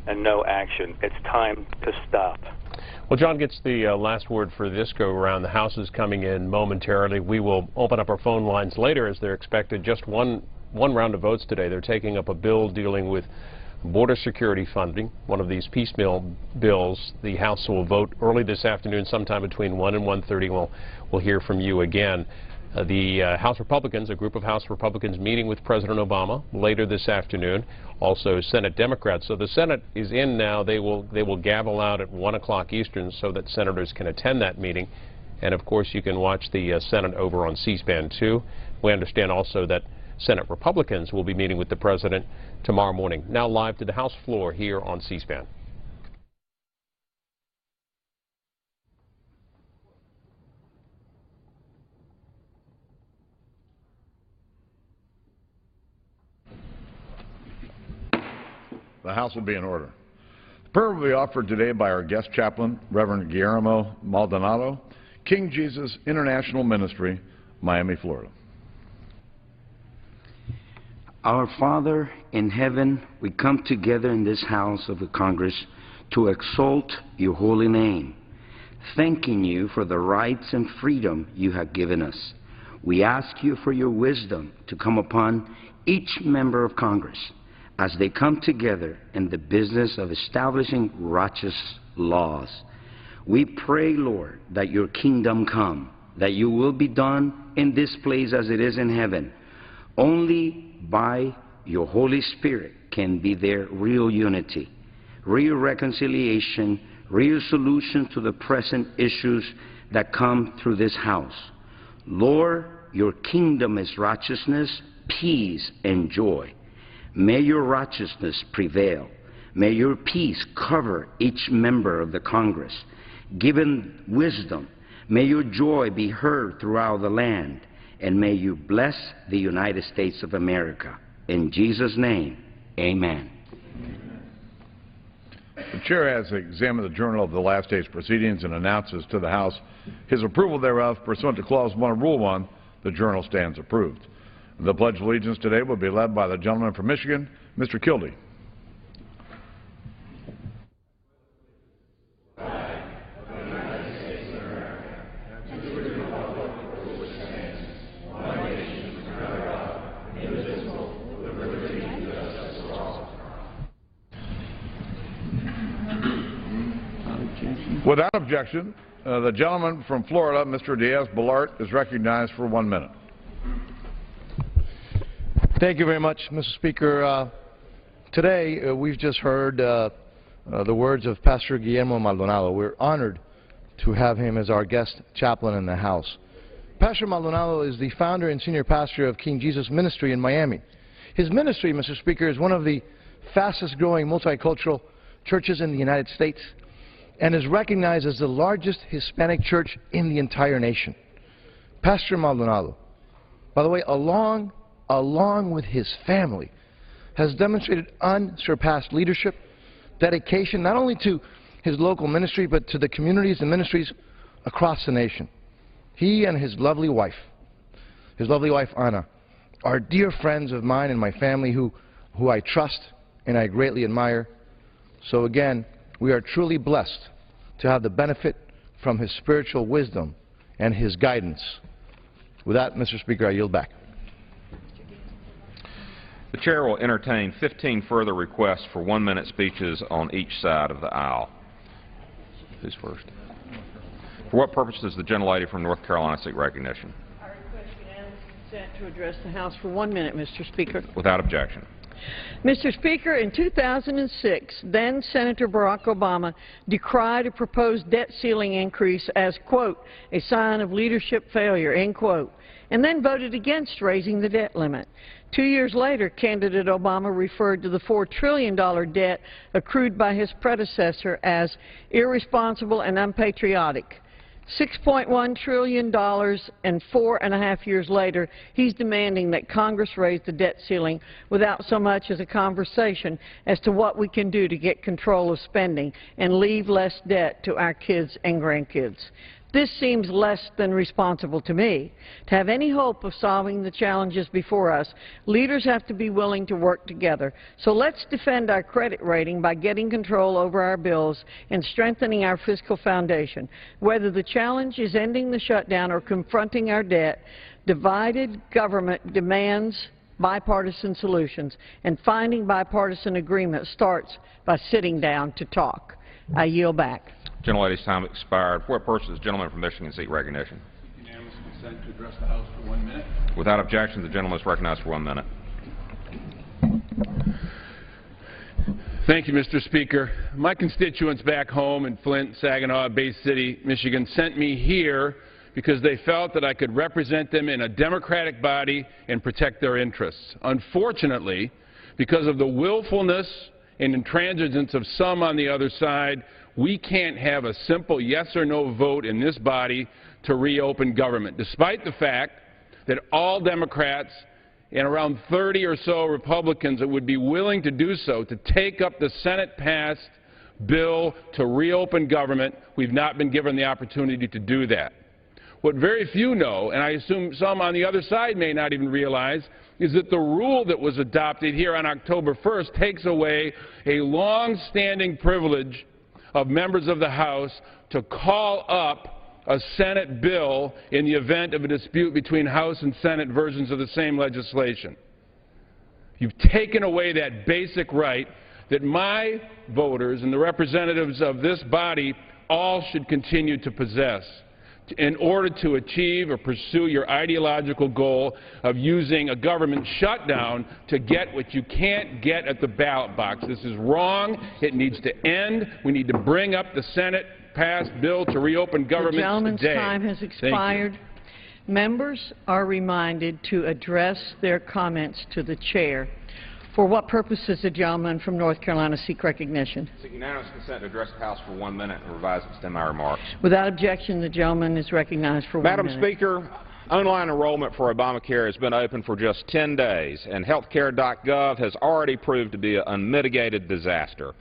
and no action. It's time to stop. Well, John gets the last word for this go-around. The House is coming in momentarily. We will open up our phone lines later as they're expected. Just one round of votes today. They're taking up a bill dealing with border security funding, one of these piecemeal bills. The House will vote early this afternoon, sometime between 1 and 1:30. We'll hear from you again. The House Republicans, a group of House Republicans meeting with President Obama later this afternoon. Also Senate Democrats. So the Senate is in now. They will gavel out at 1 o'clock Eastern so that senators can attend that meeting. And of course you can watch the Senate over on C-SPAN too. We understand also that Senate Republicans will be meeting with the President tomorrow morning. Now live to the House floor here on C-SPAN. The House will be in order. The prayer will be offered today by our guest chaplain, Reverend Guillermo Maldonado, King Jesus International Ministry, Miami, Florida. Our Father in heaven, we come together in this house of the Congress to exalt your holy name, thanking you for the rights and freedom you have given us. We ask you for your wisdom to come upon each member of Congress as they come together in the business of establishing righteous laws. We pray, Lord, that your kingdom come, that your will be done in this place as it is in heaven. Only by your Holy Spirit can be there real unity, real reconciliation, real solutions to the present issues that come through this house. Lord, your kingdom is righteousness, peace, and joy. May your righteousness prevail. May your peace cover each member of the Congress. Given wisdom, may your joy be heard throughout the land, and may you bless the United States of America. In Jesus' name, amen. The chair has examined the journal of the last day's proceedings and announces to the House his approval thereof. Pursuant to Clause 1 of Rule 1, the journal stands approved. The Pledge of Allegiance today will be led by the gentleman from Michigan, Mr. Kildee. Without objection, the gentleman from Florida, Mr. Diaz-Balart, is recognized for 1 minute. Thank you very much, Mr. Speaker. Today, we've just heard the words of Pastor Guillermo Maldonado. We're honored to have him as our guest chaplain in the House. Pastor Maldonado is the founder and senior pastor of King Jesus Ministry in Miami. His ministry, Mr. Speaker, is one of the fastest-growing multicultural churches in the United States and is recognized as the largest Hispanic church in the entire nation. Pastor Maldonado, by the way, along with his family, has demonstrated unsurpassed leadership, dedication, not only to his local ministry, but to the communities and ministries across the nation. He and his lovely wife, Ana, are dear friends of mine and my family who I trust and I greatly admire. So again, we are truly blessed to have the benefit from his spiritual wisdom and his guidance. With that, Mr. Speaker, I yield back. The chair will entertain 15 further requests for 1-minute speeches on each side of the aisle. Who's first? For what purpose does the gentlelady from North Carolina seek recognition? I request unanimous consent to address the House for 1 minute, Mr. Speaker. Without objection. Mr. Speaker, in 2006, then-Senator Barack Obama decried a proposed debt ceiling increase as, quote, a sign of leadership failure, end quote, and then voted against raising the debt limit. 2 years later, candidate Obama referred to the $4 trillion debt accrued by his predecessor as irresponsible and unpatriotic. $6.1 trillion, and 4.5 years later, he's demanding that Congress raise the debt ceiling without so much as a conversation as to what we can do to get control of spending and leave less debt to our kids and grandkids. This seems less than responsible to me. To have any hope of solving the challenges before us, leaders have to be willing to work together. So let's defend our credit rating by getting control over our bills and strengthening our fiscal foundation. Whether the challenge is ending the shutdown or confronting our debt, divided government demands bipartisan solutions, and finding bipartisan agreement starts by sitting down to talk. I yield back. Gentlelady's time expired. For what purpose does the gentleman from Michigan seek recognition? Unanimous consent to address the House for 1 minute. Without objection, the gentleman is recognized for 1 minute. Thank you, Mr. Speaker. My constituents back home in Flint, Saginaw, Bay City, Michigan, sent me here because they felt that I could represent them in a Democratic body and protect their interests. Unfortunately, because of the willfulness and intransigence of some on the other side, we can't have a simple yes or no vote in this body to reopen government, despite the fact that all Democrats and around 30 or so Republicans that would be willing to do so, to take up the Senate-passed bill to reopen government. We've not been given the opportunity to do that. What very few know, and I assume some on the other side may not even realize, is that the rule that was adopted here on October 1st takes away a long-standing privilege of members of the House to call up a Senate bill in the event of a dispute between House and Senate versions of the same legislation. You've taken away that basic right that my voters and the representatives of this body all should continue to possess in order to achieve or pursue your ideological goal of using a government shutdown to get what you can't get at the ballot box. This is wrong. It needs to end. We need to bring up the Senate-passed bill to reopen government today. The gentleman's time has expired. Members are reminded to address their comments to the chair. For what purpose does the gentleman from North Carolina seek recognition? Seek unanimous consent to address the House for 1 minute and revise and extend my remarks. Without objection, the gentleman is recognized for 1 minute. Madam Speaker, online enrollment for Obamacare has been open for just 10 days, and healthcare.gov has already proved to be an unmitigated disaster.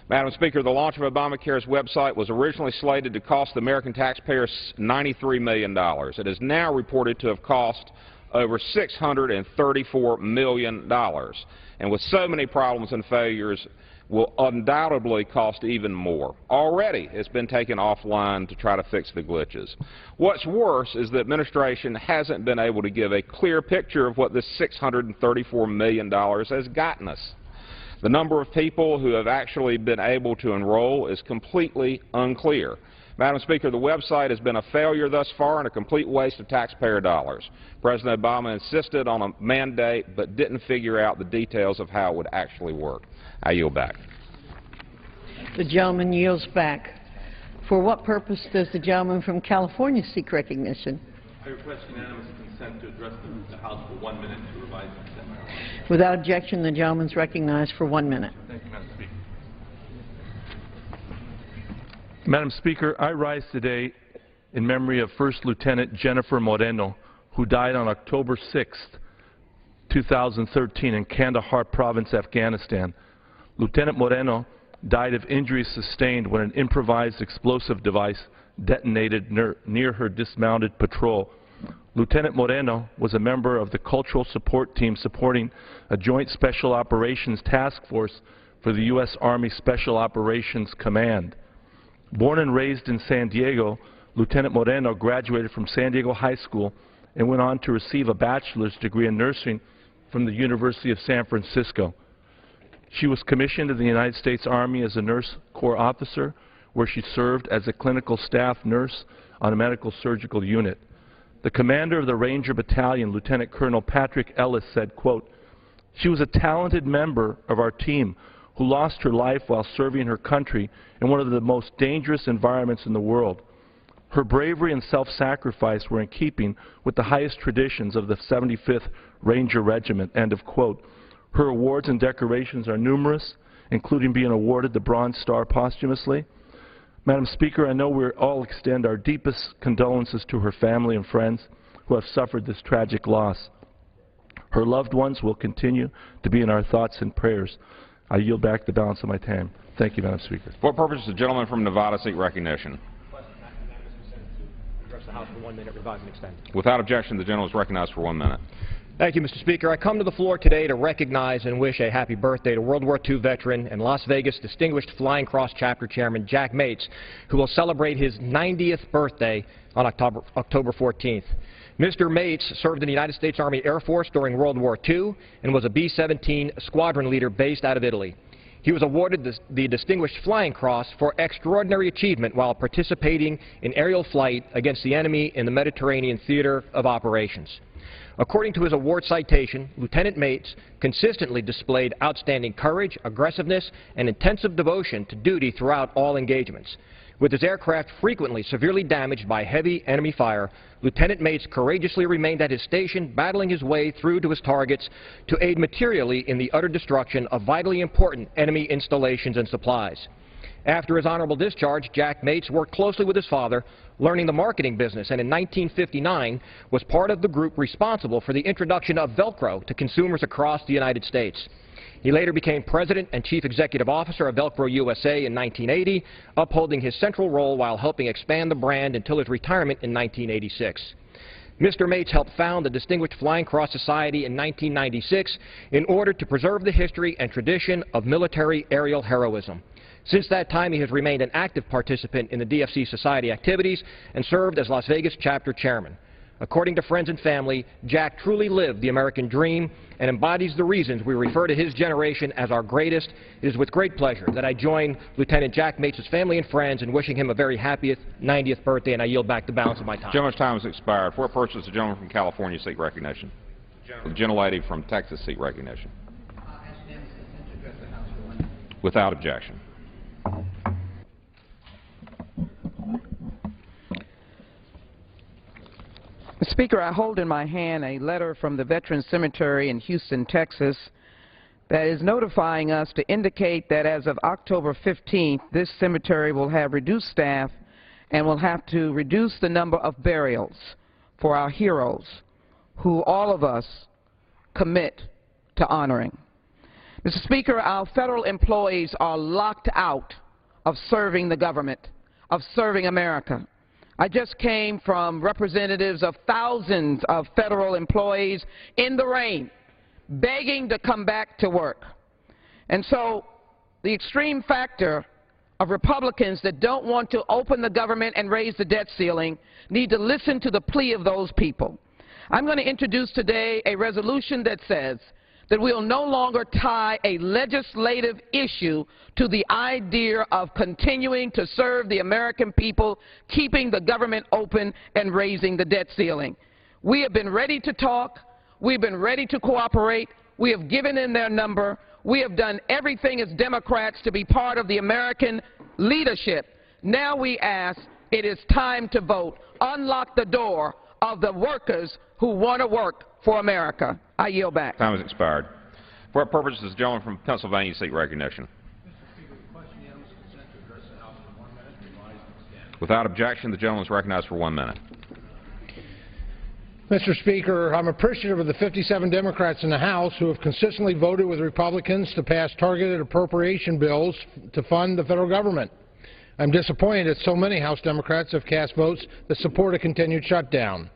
Madam Speaker, the launch of Obamacare's website was originally slated to cost the American taxpayers $93 million. It is now reported to have cost over $634 million. And with so many problems and failures, will undoubtedly cost even more. Already, it's been taken offline to try to fix the glitches. What's worse is the administration hasn't been able to give a clear picture of what this $634 million has gotten us. The number of people who have actually been able to enroll is completely unclear. Madam Speaker, the website has been a failure thus far and a complete waste of taxpayer dollars. President Obama insisted on a mandate but didn't figure out the details of how it would actually work. I yield back. The gentleman yields back. For what purpose does the gentleman from California seek recognition? I request unanimous consent to address the House for 1 minute to revise and extend my remarks. Without objection, the gentleman is recognized for 1 minute. Thank you, Madam Speaker. Madam Speaker, I rise today in memory of First Lieutenant Jennifer Moreno, who died on October 6, 2013 in Kandahar Province, Afghanistan. Lieutenant Moreno died of injuries sustained when an improvised explosive device detonated near her dismounted patrol. Lieutenant Moreno was a member of the cultural support team supporting a joint special operations task force for the U.S. Army Special Operations Command. Born and raised in San Diego, Lieutenant Moreno graduated from San Diego High School and went on to receive a bachelor's degree in nursing from the University of San Francisco. She was commissioned in the United States Army as a Nurse Corps officer, where she served as a clinical staff nurse on a medical surgical unit. The commander of the Ranger Battalion, Lieutenant Colonel Patrick Ellis, said, quote, "She was a talented member of our team who lost her life while serving her country in one of the most dangerous environments in the world. Her bravery and self-sacrifice were in keeping with the highest traditions of the 75th Ranger Regiment," end of quote. Her awards and decorations are numerous, including being awarded the Bronze Star posthumously. Madam Speaker, I know we all extend our deepest condolences to her family and friends who have suffered this tragic loss. Her loved ones will continue to be in our thoughts and prayers. I yield back the balance of my time. Thank you, Madam Speaker. For what purpose does the gentleman from Nevada seek recognition? House for 1 minute, revise and extend. Without objection, the gentleman is recognized for 1 minute. Thank you, Mr. Speaker. I come to the floor today to recognize and wish a happy birthday to World War II veteran and Las Vegas Distinguished Flying Cross Chapter Chairman Jack Mates, who will celebrate his 90th birthday on October 14th. Mr. Mates served in the United States Army Air Force during World War II and was a B-17 squadron leader based out of Italy. He was awarded the Distinguished Flying Cross for extraordinary achievement while participating in aerial flight against the enemy in the Mediterranean Theater of Operations. According to his award citation, Lieutenant Mates consistently displayed outstanding courage, aggressiveness, and intensive devotion to duty throughout all engagements. With his aircraft frequently severely damaged by heavy enemy fire, Lieutenant Mates courageously remained at his station, battling his way through to his targets to aid materially in the utter destruction of vitally important enemy installations and supplies. After his honorable discharge, Jack Mates worked closely with his father, learning the marketing business, and in 1959 was part of the group responsible for the introduction of Velcro to consumers across the United States. He later became President and Chief Executive Officer of Velcro USA in 1980, upholding his central role while helping expand the brand until his retirement in 1986. Mr. Mates helped found the Distinguished Flying Cross Society in 1996 in order to preserve the history and tradition of military aerial heroism. Since that time, he has remained an active participant in the DFC Society activities and served as Las Vegas chapter chairman. According to friends and family, Jack truly lived the American dream and embodies the reasons we refer to his generation as our greatest. It is with great pleasure that I join Lieutenant Jack Mates' family and friends in wishing him a very happy 90th birthday, and I yield back the balance of my time. Gentleman's time has expired. For what purpose does the gentleman from California seek recognition? The gentlelady from Texas seek recognition. Without objection. Mr. Speaker, I hold in my hand a letter from the Veterans Cemetery in Houston, Texas, that is notifying us to indicate that as of October 15th, this cemetery will have reduced staff and will have to reduce the number of burials for our heroes, who all of us commit to honoring. Mr. Speaker, our federal employees are locked out of serving the government, of serving America. I just came from representatives of thousands of federal employees in the rain, begging to come back to work. And so the extreme factor of Republicans that don't want to open the government and raise the debt ceiling need to listen to the plea of those people. I'm going to introduce today a resolution that says that we'll no longer tie a legislative issue to the idea of continuing to serve the American people, keeping the government open, and raising the debt ceiling. We have been ready to talk. We've been ready to cooperate. We have given in their number. We have done everything as Democrats to be part of the American leadership. Now we ask, it is time to vote. Unlock the door of the workers who want to work for America. I yield back. Time has expired. For what purpose does the gentleman from Pennsylvania seek recognition? Without objection, the gentleman is recognized for 1 minute. Mr. Speaker, I'm appreciative of the 57 Democrats in the House who have consistently voted with Republicans to pass targeted appropriation bills to fund the federal government. I'm disappointed that so many House Democrats have cast votes that support a continued shutdown.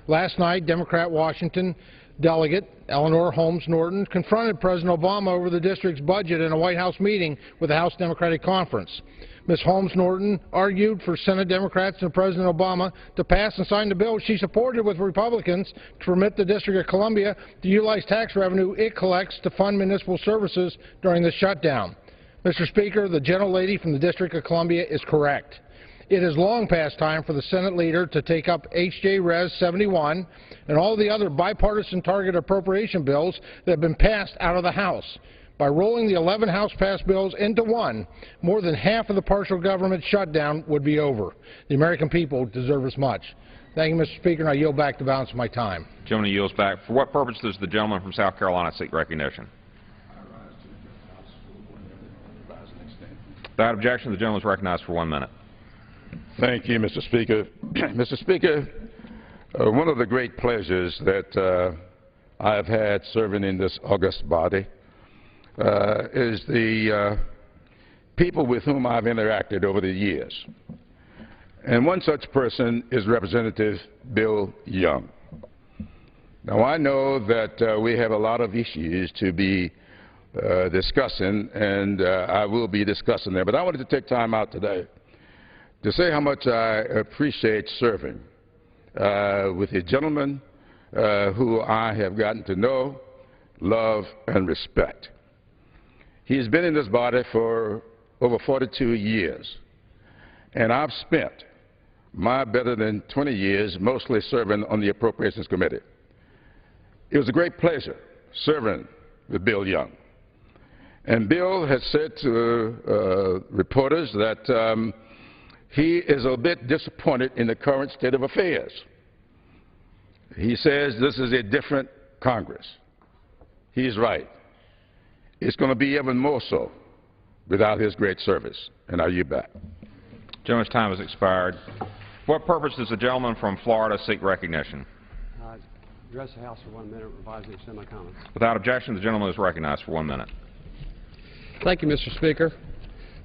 Last night, Democrat Washington delegate Eleanor Holmes Norton confronted President Obama over the district's budget in a White House meeting with the House Democratic Conference. Ms. Holmes Norton argued for Senate Democrats and President Obama to pass and sign the bill she supported with Republicans to permit the District of Columbia to utilize tax revenue it collects to fund municipal services during the shutdown. Mr. Speaker, the gentlelady from the District of Columbia is correct. It is long past time for the Senate leader to take up H.J. Res. 71 and all the other bipartisan target appropriation bills that have been passed out of the House. By rolling the 11 House-passed bills into one, more than half of the partial government shutdown would be over. The American people deserve as much. Thank you, Mr. Speaker, and I yield back the balance of my time. Gentleman yields back. For what purpose does the gentleman from South Carolina seek recognition? Without objection, the gentleman is recognized for 1 minute. Thank you, Mr. Speaker. Mr. Speaker, one of the great pleasures that I have had serving in this august body is the people with whom I've interacted over the years. And one such person is Representative Bill Young. Now, I know that we have a lot of issues to be discussing, and I will be discussing them. But I wanted to take time out today to say how much I appreciate serving with a gentleman who I have gotten to know, love, and respect. He has been in this body for over 42 years, and I've spent my better than 20 years mostly serving on the Appropriations Committee. It was a great pleasure serving with Bill Young. And Bill has said to reporters that he is a bit disappointed in the current state of affairs. He says this is a different Congress. He's right. It's going to be even more so without his great service. And I yield back. Gentleman's time has expired. For what purpose does the gentleman from Florida seek recognition? Address the House for 1 minute, revise and extend my comments. Without objection, the gentleman is recognized for 1 minute. Thank you, Mr. Speaker.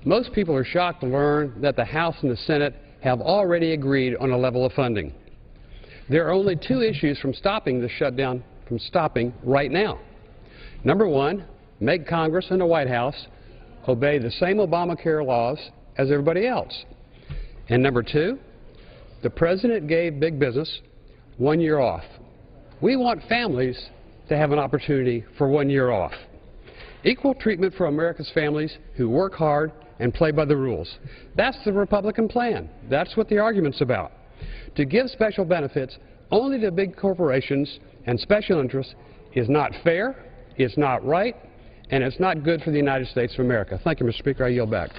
Most people are shocked to learn that the House and the Senate have already agreed on a level of funding. There are only two issues from stopping the shutdown from stopping right now. Number one, make Congress and the White House obey the same Obamacare laws as everybody else. And number two, the President gave big business 1 year off. We want families to have an opportunity for 1 year off. Equal treatment for America's families who work hard and play by the rules. That's the Republican plan. That's what the argument's about. To give special benefits only to big corporations and special interests is not fair, it's not right, and it's not good for the United States of America. Thank you, Mr. Speaker. I yield back.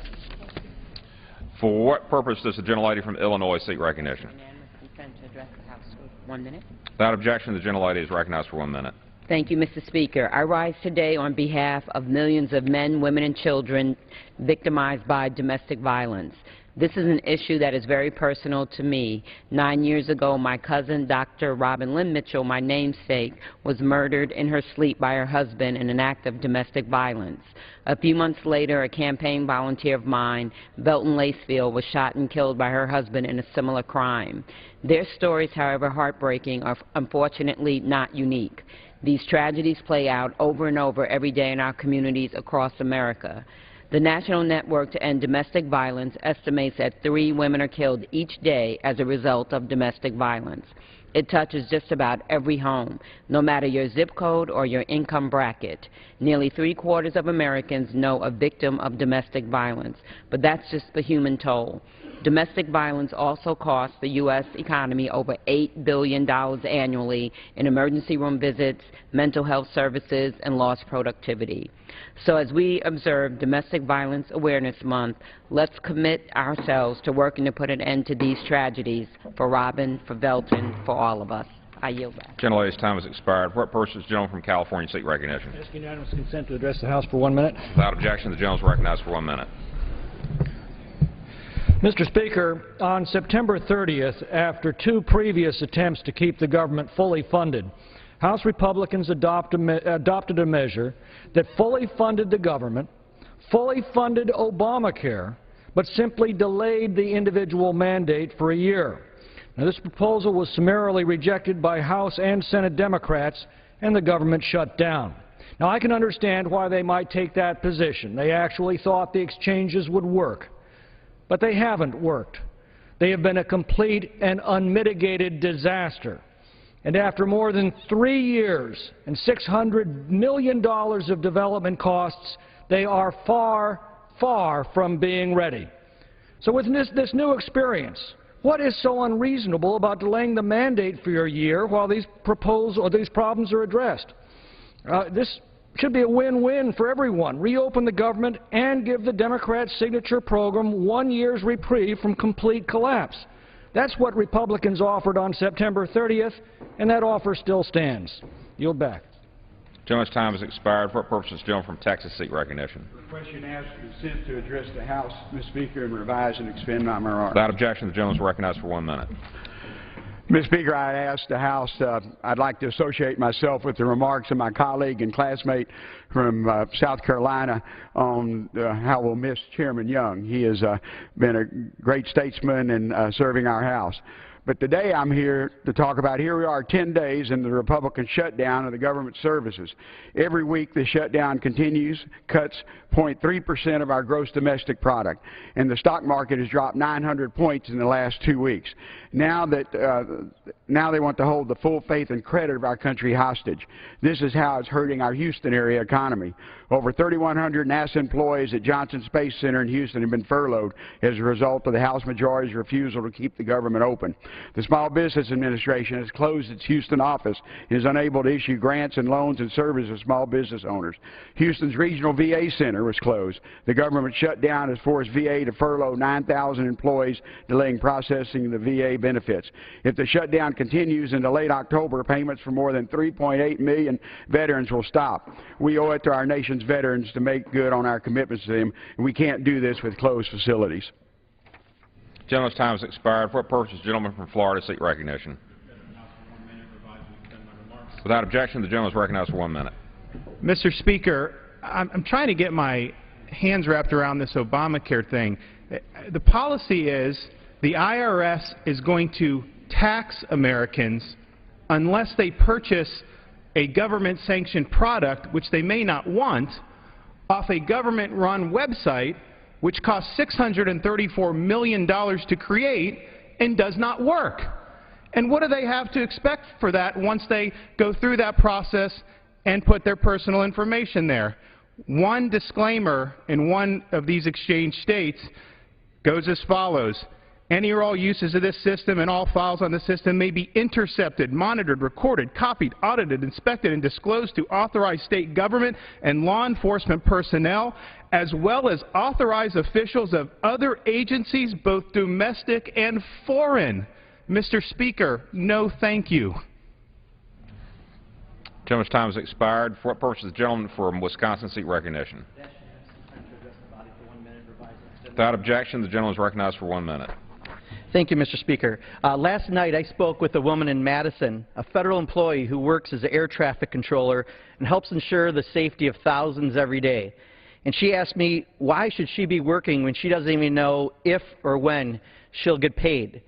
For what purpose does the gentlelady from Illinois seek recognition? Unanimous consent to address the House for 1 minute. Without objection, the gentlelady is recognized for 1 minute. Thank you, Mr. Speaker. I rise today on behalf of millions of men, women, and children victimized by domestic violence. This is an issue that is very personal to me. 9 years ago, my cousin, Dr. Robin Lynn Mitchell, my namesake, was murdered in her sleep by her husband in an act of domestic violence. A few months later, a campaign volunteer of mine, Belton Lacefield, was shot and killed by her husband in a similar crime. Their stories, however heartbreaking, are unfortunately not unique. These tragedies play out over and over every day in our communities across America. The National Network to End Domestic Violence estimates that 3 women are killed each day as a result of domestic violence. It touches just about every home, no matter your zip code or your income bracket. Nearly 3/4 of Americans know a victim of domestic violence, but that's just the human toll. Domestic violence also costs the U.S. economy over $8 billion annually in emergency room visits, mental health services, and lost productivity. So as we observe Domestic Violence Awareness Month, let's commit ourselves to working to put an end to these tragedies for Robin, for Belton, for all of us. I yield back. Gentlelady's time has expired. For what purpose does the gentleman from California seek recognition? Ask unanimous consent to address the House for 1 minute. Without objection, the gentleman is recognized for 1 minute. Mr. Speaker, on September 30th, after 2 previous attempts to keep the government fully funded, House Republicans adopted a measure that fully funded the government, fully funded Obamacare, but simply delayed the individual mandate for a year. Now, this proposal was summarily rejected by House and Senate Democrats, and the government shut down. Now, I can understand why they might take that position. They actually thought the exchanges would work. But they haven't worked. They have been a complete and unmitigated disaster. And after more than 3 years and $600 million of development costs, they are far, far from being ready. So with this new experience, what is so unreasonable about delaying the mandate for a year while these problems are addressed? This should be a win-win for everyone. Reopen the government and give the Democrats' signature program 1 year's reprieve from complete collapse. That's what Republicans offered on September 30th, and that offer still stands. Yield back. Gentleman's time has expired. For what purpose does the gentleman from Texas seek recognition? Question asked consent to address the House, Mr. Speaker, and revise and expend my remarks. Without objection, the gentleman is recognized for 1 minute. Mr. Speaker, I asked the House, I'd like to associate myself with the remarks of my colleague and classmate from South Carolina on how we'll miss Chairman Young. He has been a great statesman in serving our House. But today I'm here to talk about, here we are 10 days in the Republican shutdown of the government services. Every week the shutdown continues, cuts 0.3% of our gross domestic product, and the stock market has dropped 900 points in the last 2 weeks. Now they want to hold the full faith and credit of our country hostage. This is how it's hurting our Houston area economy. Over 3,100 NASA employees at Johnson Space Center in Houston have been furloughed as a result of the House majority's refusal to keep the government open. The Small Business Administration has closed its Houston office and is unable to issue grants and loans and service to small business owners. Houston's regional VA center was closed. The government shutdown has forced VA to furlough 9,000 employees, delaying processing the VA benefits. If the shutdown continues into late October, payments for more than 3.8 million veterans will stop. We owe it to our nation's veterans to make good on our commitments to them, and we can't do this with closed facilities. Gentleman's time has expired. For what purpose does the gentleman from Florida seek recognition? Without objection, the gentleman is recognized for 1 minute. Mr. Speaker, I'm trying to get my hands wrapped around this Obamacare thing. The policy is the IRS is going to tax Americans unless they purchase a government-sanctioned product, which they may not want, off a government-run website, which costs $634 million to create and does not work. And what do they have to expect for that once they go through that process and put their personal information there? One disclaimer in one of these exchange states goes as follows. Any or all uses of this system and all files on the system may be intercepted, monitored, recorded, copied, audited, inspected, and disclosed to authorized state government and law enforcement personnel, as well as authorized officials of other agencies, both domestic and foreign. Mr. Speaker, no thank you. Gentleman's time has expired. For what purpose does the gentleman from Wisconsin seek recognition? Without objection, the gentleman is recognized for 1 minute. Thank you, Mr. Speaker. Last night I spoke with a woman in Madison, a federal employee who works as an air traffic controller and helps ensure the safety of thousands every day. And she asked me, why should she be working when she doesn't even know if or when she'll get paid?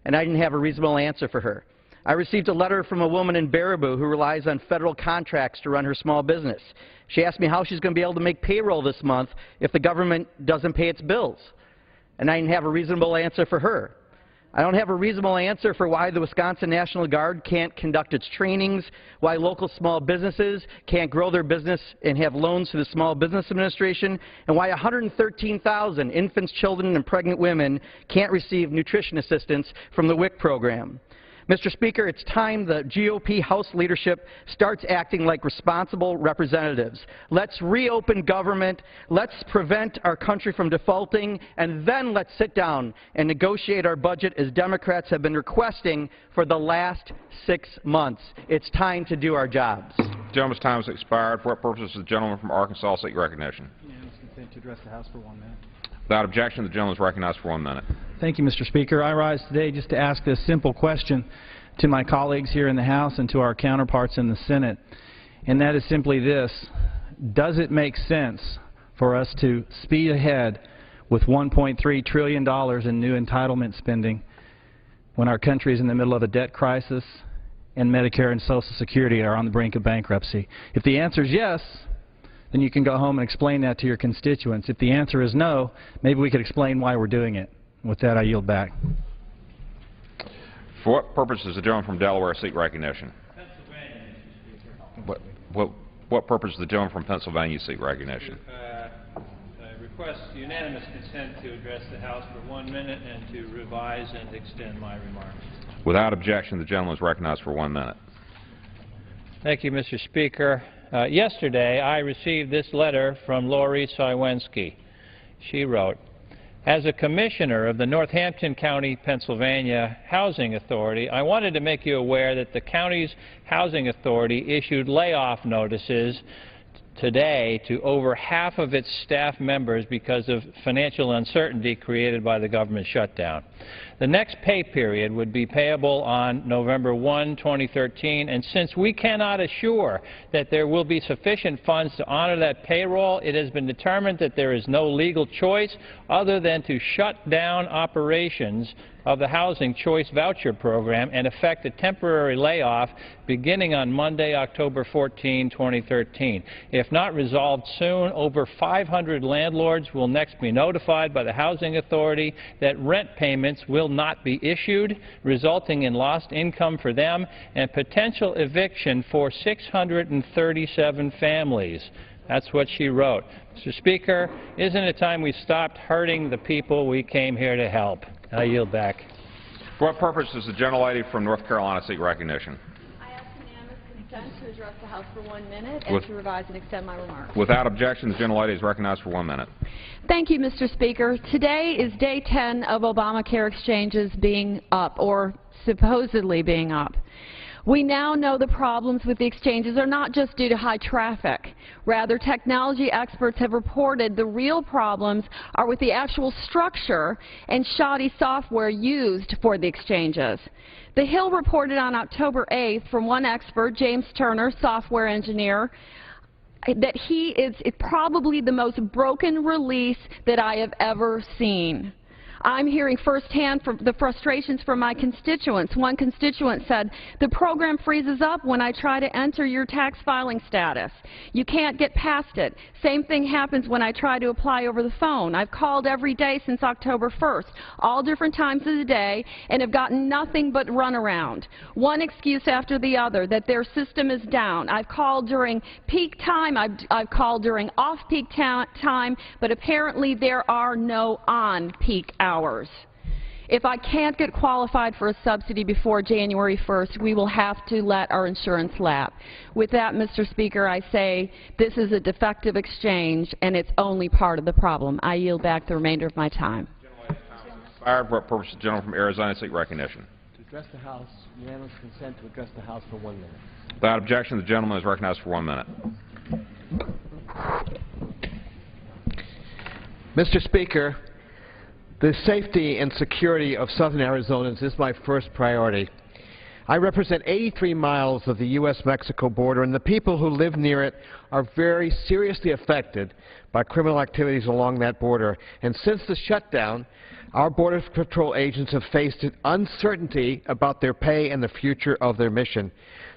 And I didn't have a reasonable answer for her. I received a letter from a woman in Baraboo who relies on federal contracts to run her small business. She asked me how she's going to be able to make payroll this month if the government doesn't pay its bills. And I didn't have a reasonable answer for her. I don't have a reasonable answer for why the Wisconsin National Guard can't conduct its trainings, why local small businesses can't grow their business and have loans to the Small Business Administration, and why 113,000 infants, children, and pregnant women can't receive nutrition assistance from the WIC program. Mr. Speaker, it's time the GOP House leadership starts acting like responsible representatives. Let's reopen government, let's prevent our country from defaulting, and then let's sit down and negotiate our budget as Democrats have been requesting for the last 6 months. It's time to do our jobs. Gentleman's time has expired. For what purpose does the gentleman from Arkansas seek recognition? Unanimous consent to address the House for 1 minute. Without objection, the gentleman is recognized for 1 minute. Thank you, Mr. Speaker. I rise today just to ask this simple question to my colleagues here in the House and to our counterparts in the Senate, and that is simply this. Does it make sense for us to speed ahead with $1.3 trillion in new entitlement spending when our country is in the middle of a debt crisis and Medicare and Social Security are on the brink of bankruptcy? If the answer is yes, then you can go home and explain that to your constituents. If the answer is no, maybe we could explain why we're doing it. With that, I yield back. For what purpose does the gentleman from Delaware seek recognition? Pennsylvania, Mr. Speaker. What purpose does the gentleman from Pennsylvania seek recognition? I request unanimous consent to address the House for 1 minute and to revise and extend my remarks. Without objection, the gentleman is recognized for 1 minute. Thank you, Mr. Speaker. Yesterday, I received this letter from Lori Sywensky. She wrote, as a commissioner of the Northampton County, Pennsylvania Housing Authority, I wanted to make you aware that the county's housing authority issued layoff notices today to over half of its staff members because of financial uncertainty created by the government shutdown. The next pay period would be payable on November 1, 2013, and since we cannot assure that there will be sufficient funds to honor that payroll, it has been determined that there is no legal choice other than to shut down operations of the Housing Choice Voucher Program and effect a temporary layoff beginning on Monday, October 14, 2013. If not resolved soon, over 500 landlords will next be notified by the Housing Authority that rent payments will not be issued, resulting in lost income for them and potential eviction for 637 families. That's what she wrote. Mr. Speaker, isn't it time we stopped hurting the people we came here to help? I yield back. For what purpose does the gentlelady from North Carolina seek recognition? I ask unanimous consent to address the House for 1 minute and to revise and extend my remarks. Without objection, the gentlelady is recognized for 1 minute. Thank you, Mr. Speaker. Today is day 10 of Obamacare exchanges being up, or supposedly being up. We now know the problems with the exchanges are not just due to high traffic. Rather, technology experts have reported the real problems are with the actual structure and shoddy software used for the exchanges. The Hill reported on October 8th from one expert, James Turner, software engineer, that he is probably the most broken release that I have ever seen. I'm hearing firsthand from the frustrations from my constituents. One constituent said, the program freezes up when I try to enter your tax filing status. You can't get past it. Same thing happens when I try to apply over the phone. I've called every day since October 1st, all different times of the day, and have gotten nothing but runaround. One excuse after the other that their system is down. I've called during peak time, I've called during off-peak time, but apparently there are no on-peak hours. If I can't get qualified for a subsidy before January 1st, we will have to let our insurance lapse. With that, Mr. Speaker, I say this is a defective exchange, and it's only part of the problem. I yield back the remainder of my time. For what purpose does the gentleman from Arizona seek recognition? To address the House, unanimous consent to address the House for 1 minute. Without objection, the gentleman is recognized for 1 minute. Mr. Speaker, the safety and security of southern Arizonans is my first priority. I represent 83 miles of the U.S.-Mexico border, and the people who live near it are very seriously affected by criminal activities along that border. And since the shutdown, our Border Patrol agents have faced uncertainty about their pay and the future of their mission.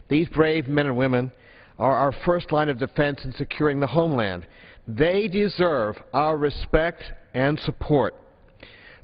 These brave men and women are our first line of defense in securing the homeland. They deserve our respect and support.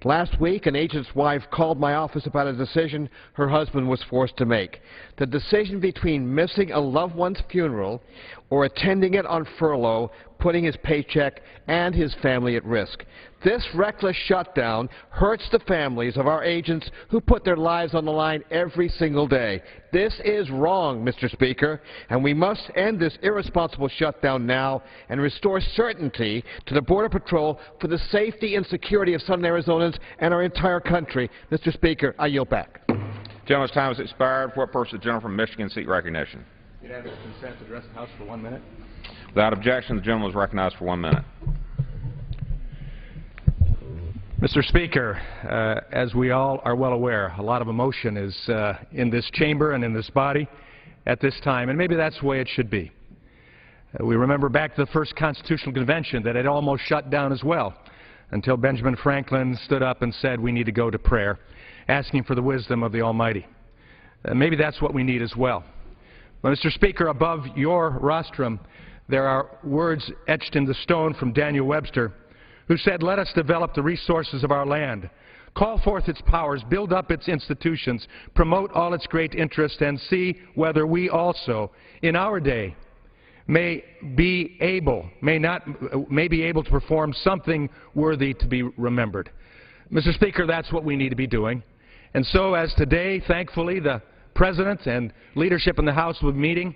Last week, an agent's wife called my office about a decision her husband was forced to make. The decision between missing a loved one's funeral or attending it on furlough, putting his paycheck and his family at risk. This reckless shutdown hurts the families of our agents who put their lives on the line every single day. This is wrong, Mr. Speaker, and we must end this irresponsible shutdown now and restore certainty to the Border Patrol for the safety and security of Southern Arizonans and our entire country. Mr. Speaker, I yield back. Gentleman's time has expired. For what purpose does the gentleman from Michigan seek recognition? Unanimous consent to address the House for 1 minute. Without objection, the gentleman is recognized for 1 minute. Mr. Speaker, as we all are well aware, a lot of emotion is in this chamber and in this body at this time, and maybe that's the way it should be. We remember back to the first Constitutional Convention that it almost shut down as well until Benjamin Franklin stood up and said we need to go to prayer, asking for the wisdom of the Almighty. Maybe that's what we need as well. But, Mr. Speaker, above your rostrum, there are words etched in the stone from Daniel Webster, who said, let us develop the resources of our land, call forth its powers, build up its institutions, promote all its great interests, and see whether we also, in our day, may be able to perform something worthy to be remembered. Mr. Speaker, that's what we need to be doing. And so as today, thankfully, the President and leadership in the House will be meeting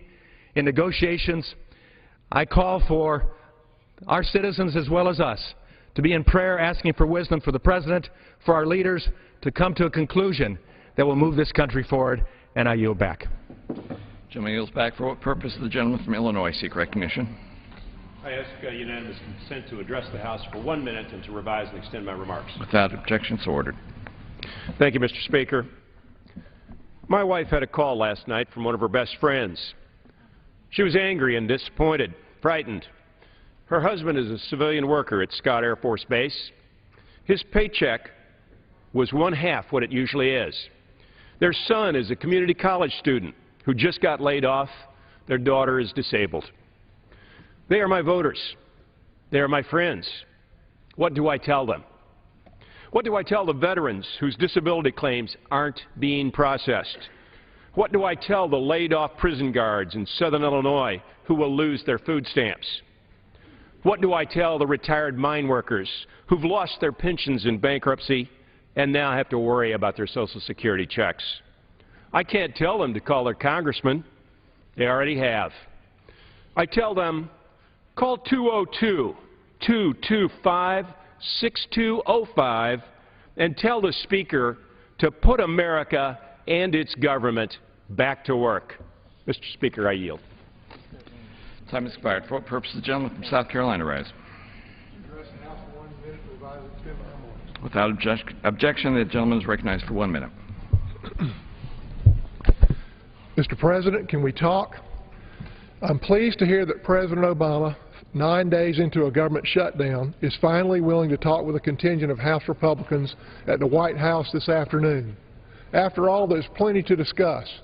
in negotiations, I call for our citizens as well as us to be in prayer asking for wisdom for the President, for our leaders to come to a conclusion that will move this country forward, and I yield back. Gentleman yields back. For what purpose does the gentleman from Illinois seek recognition? I ask unanimous consent to address the House for 1 minute and to revise and extend my remarks. Without objection, so ordered. Thank you, Mr. Speaker. My wife had a call last night from one of her best friends. She was angry and disappointed, frightened. Her husband is a civilian worker at Scott Air Force Base. His paycheck was 1/2 what it usually is. Their son is a community college student who just got laid off. Their daughter is disabled. They are my voters. They are my friends. What do I tell them? What do I tell the veterans whose disability claims aren't being processed? What do I tell the laid-off prison guards in Southern Illinois who will lose their food stamps? What do I tell the retired mine workers who've lost their pensions in bankruptcy and now have to worry about their Social Security checks? I can't tell them to call their congressman. They already have. I tell them, call 202-225-6205 and tell the Speaker to put America and its government back to work. Mr. Speaker, I yield. Time expired. For what purpose does the gentleman from South Carolina rise? Without objection, the gentleman is recognized for 1 minute. Mr. President, can we talk? I'm pleased to hear that President Obama, 9 days into a government shutdown, is finally willing to talk with a contingent of House Republicans at the White House this afternoon. After all, there's plenty to discuss.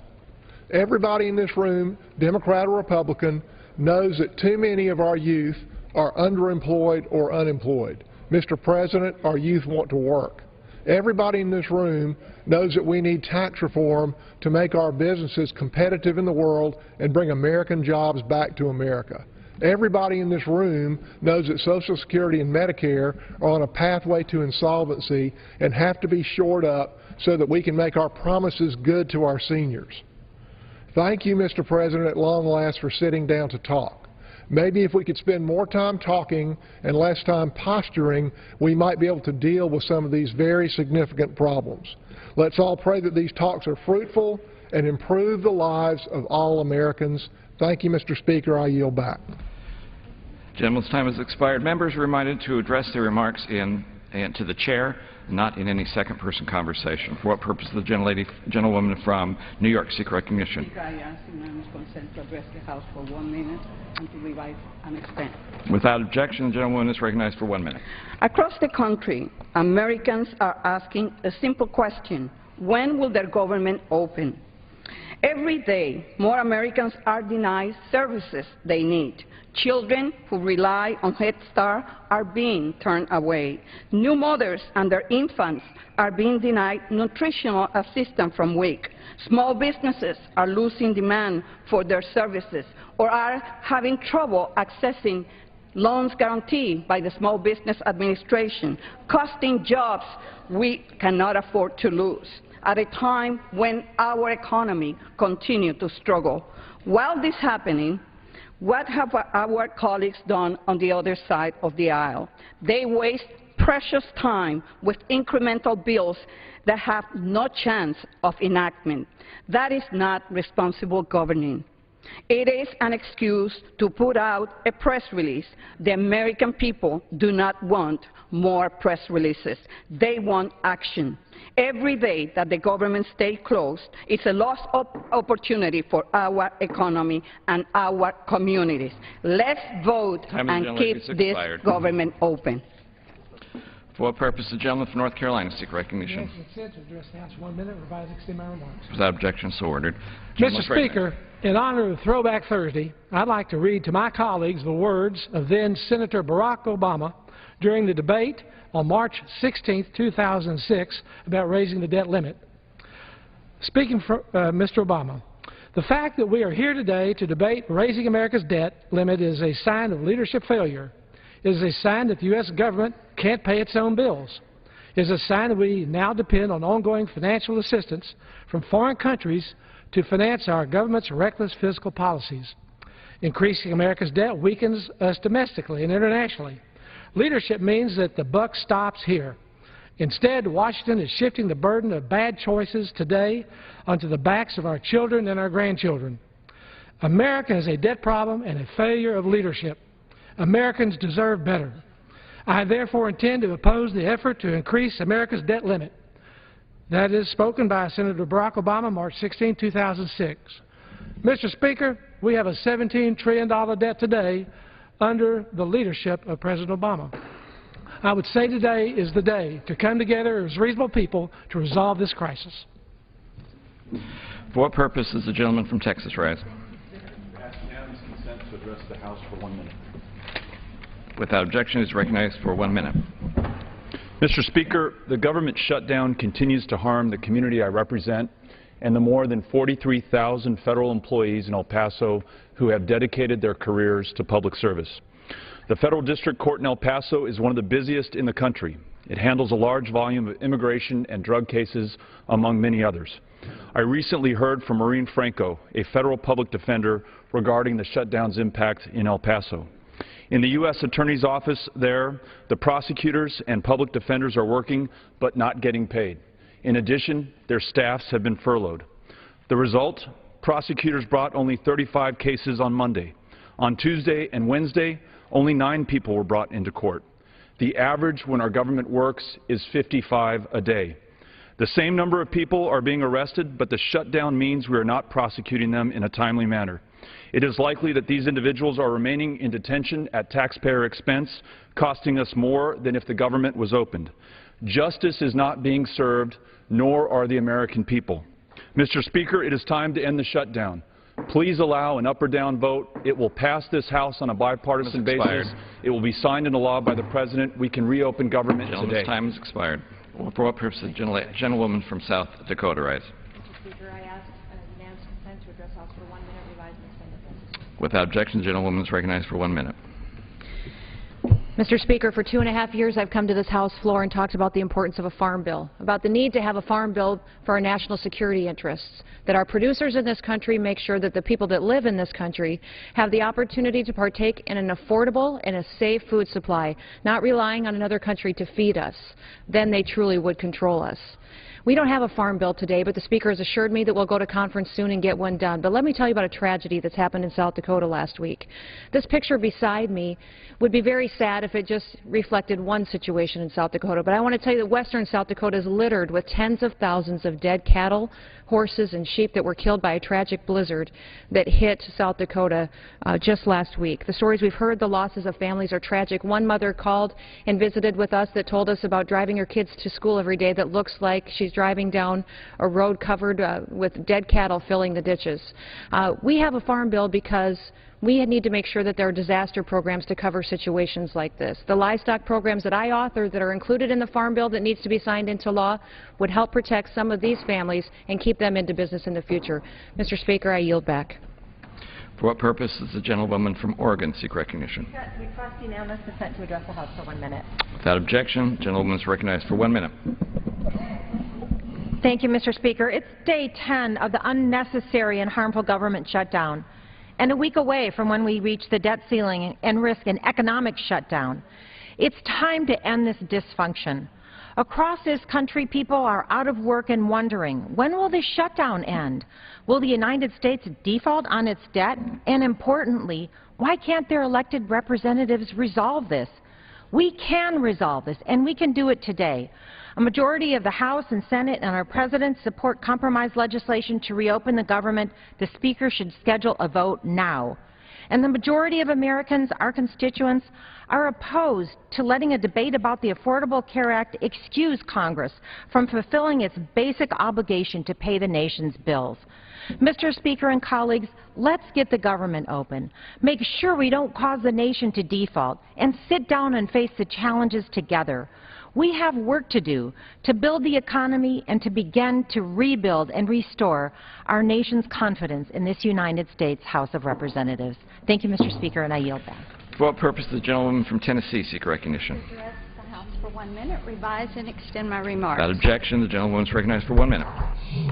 Everybody in this room, Democrat or Republican, knows that too many of our youth are underemployed or unemployed. Mr. President, our youth want to work. Everybody in this room knows that we need tax reform to make our businesses competitive in the world and bring American jobs back to America. Everybody in this room knows that Social Security and Medicare are on a pathway to insolvency and have to be shored up so that we can make our promises good to our seniors. Thank you, Mr. President, at long last for sitting down to talk. Maybe if we could spend more time talking and less time posturing, we might be able to deal with some of these very significant problems. Let's all pray that these talks are fruitful and improve the lives of all Americans. Thank you, Mr. Speaker. I yield back. Gentleman's time has expired. Members are reminded to address their remarks to the chair, not in any second-person conversation. For what purpose does the gentlewoman from New York seek recognition? I ask unanimous consent to address the House for 1 minute and to revise and extend. Without objection, the gentlewoman is recognized for 1 minute. Across the country, Americans are asking a simple question: when will their government open? Every day, more Americans are denied services they need. Children who rely on Head Start are being turned away. New mothers and their infants are being denied nutritional assistance from WIC. Small businesses are losing demand for their services or are having trouble accessing loans guaranteed by the Small Business Administration, costing jobs we cannot afford to lose at a time when our economy continues to struggle. While this is happening, what have our colleagues done on the other side of the aisle? They waste precious time with incremental bills that have no chance of enactment. That is not responsible governing. It is an excuse to put out a press release. The American people do not want more press releases. They want action. Every day that the government stays closed is a lost opportunity for our economy and our communities. Let's vote and keep this government open. For what purpose the gentleman from North Carolina seek recognition? Consent to address the House 1 minute, revise and extend my remarks. Without objection, so ordered. Mr. Speaker, in honor of Throwback Thursday, I'd like to read to my colleagues the words of then Senator Barack Obama during the debate on March 16, 2006, about raising the debt limit. Speaking for Mr. Obama, the fact that we are here today to debate raising America's debt limit is a sign of leadership failure. It is a sign that the U.S. government can't pay its own bills. It is a sign that we now depend on ongoing financial assistance from foreign countries to finance our government's reckless fiscal policies. Increasing America's debt weakens us domestically and internationally. Leadership means that the buck stops here. Instead, Washington is shifting the burden of bad choices today onto the backs of our children and our grandchildren. America has a debt problem and a failure of leadership. Americans deserve better. I therefore intend to oppose the effort to increase America's debt limit. That is spoken by Senator Barack Obama, March 16, 2006. Mr. Speaker, we have a $17 trillion debt today under the leadership of President Obama. I would say today is the day to come together as reasonable people to resolve this crisis. For what purpose does the gentleman from Texas rise? Ask unanimous consent to address the House for 1 minute. Without objection, he is recognized for 1 minute. Mr. Speaker, the government shutdown continues to harm the community I represent and the more than 43,000 federal employees in El Paso who have dedicated their careers to public service. The Federal District Court in El Paso is one of the busiest in the country. It handles a large volume of immigration and drug cases, among many others. I recently heard from Maureen Franco, a federal public defender, regarding the shutdown's impact in El Paso. In the U.S. Attorney's Office there, the prosecutors and public defenders are working but not getting paid. In addition, their staffs have been furloughed. The result? Prosecutors brought only 35 cases on Monday. On Tuesday and Wednesday, only 9 people were brought into court. The average when our government works is 55 a day. The same number of people are being arrested, but the shutdown means we are not prosecuting them in a timely manner. It is likely that these individuals are remaining in detention at taxpayer expense, costing us more than if the government was opened. Justice is not being served, nor are the American people. Mr. Speaker, it is time to end the shutdown. Please allow an up or down vote. It will pass this House on a bipartisan basis. It will be signed into law by the President. We can reopen government today. Gentleman's time has expired. For what purpose does the gentlewoman from South Dakota rise? Mr. Speaker, I ask unanimous consent to address the House for 1 minute, revised and extended. Without objection, the gentlewoman is recognized for 1 minute. Mr. Speaker, for 2.5 years I've come to this House floor and talked about the importance of a farm bill, about the need to have a farm bill for our national security interests, that our producers in this country make sure that the people that live in this country have the opportunity to partake in an affordable and a safe food supply, not relying on another country to feed us. Then they truly would control us. We don't have a farm bill today, but the Speaker has assured me that we'll go to conference soon and get one done. But let me tell you about a tragedy that's happened in South Dakota last week. This picture beside me would be very sad if it just reflected one situation in South Dakota. But I want to tell you that western South Dakota is littered with tens of thousands of dead cattle, horses, and sheep that were killed by a tragic blizzard that hit South Dakota just last week. The stories we've heard, the losses of families are tragic. One mother called and visited with us that told us about driving her kids to school every day that looks like she's driving down a road covered with dead cattle filling the ditches. We have a farm bill because we need to make sure that there are disaster programs to cover situations like this. The livestock programs that I authored that are included in the farm bill that needs to be signed into law would help protect some of these families and keep them into business in the future. Mr. Speaker, I yield back. For what purpose does the gentlewoman from Oregon seek recognition? Request unanimous consent to address the House for 1 minute. Without objection, the gentlewoman is recognized for 1 minute. Thank you, Mr. Speaker. It's day 10 of the unnecessary and harmful government shutdown, and a week away from when we reach the debt ceiling and risk an economic shutdown. It's time to end this dysfunction. Across this country, people are out of work and wondering, when will this shutdown end? Will the United States default on its debt? And importantly, why can't their elected representatives resolve this? We can resolve this, and we can do it today. A majority of the House and Senate and our President support compromise legislation to reopen the government. The Speaker should schedule a vote now. And the majority of Americans, our constituents, are opposed to letting a debate about the Affordable Care Act excuse Congress from fulfilling its basic obligation to pay the nation's bills. Mr. Speaker and colleagues, let's get the government open. Make sure we don't cause the nation to default, and sit down and face the challenges together. We have work to do to build the economy and to begin to rebuild and restore our nation's confidence in this United States House of Representatives. Thank you, Mr. Speaker, and I yield back. For what purpose does the gentlewoman from Tennessee seek recognition? Address the House for 1 minute, revise and extend my remarks. Without objection, the gentlewoman is recognized for 1 minute.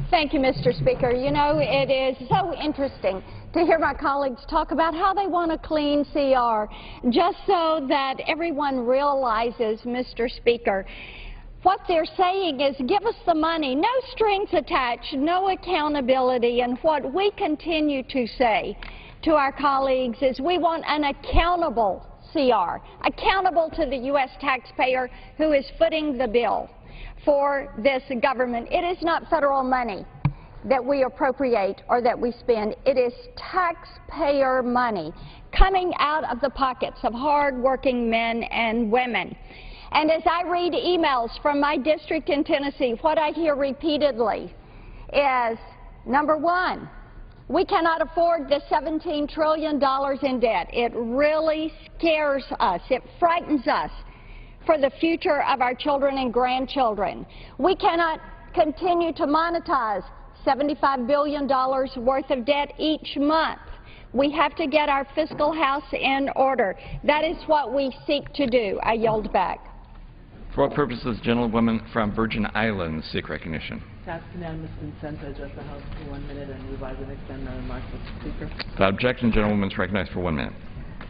Thank you, Mr. Speaker. You know, it is so interesting to hear my colleagues talk about how they want a clean CR, just so that everyone realizes, Mr. Speaker, what they're saying is give us the money, no strings attached, no accountability, and what we continue to say to our colleagues is we want an accountable CR, accountable to the U.S. taxpayer who is footing the bill for this government. It is not federal money that we appropriate or that we spend. It is taxpayer money coming out of the pockets of hard-working men and women. And as I read emails from my district in Tennessee, what I hear repeatedly is, number one, we cannot afford the $17 trillion in debt. It really scares us. It frightens us for the future of our children and grandchildren. We cannot continue to monetize $75 billion worth of debt each month. We have to get our fiscal house in order. That is what we seek to do. I yield back. For what purpose does the gentlewoman from Virgin Islands seek recognition? To ask unanimous consent to address the House for 1 minute and revise and extend my remarks, Mr. Speaker. Without objection, the gentlewoman is recognized for 1 minute.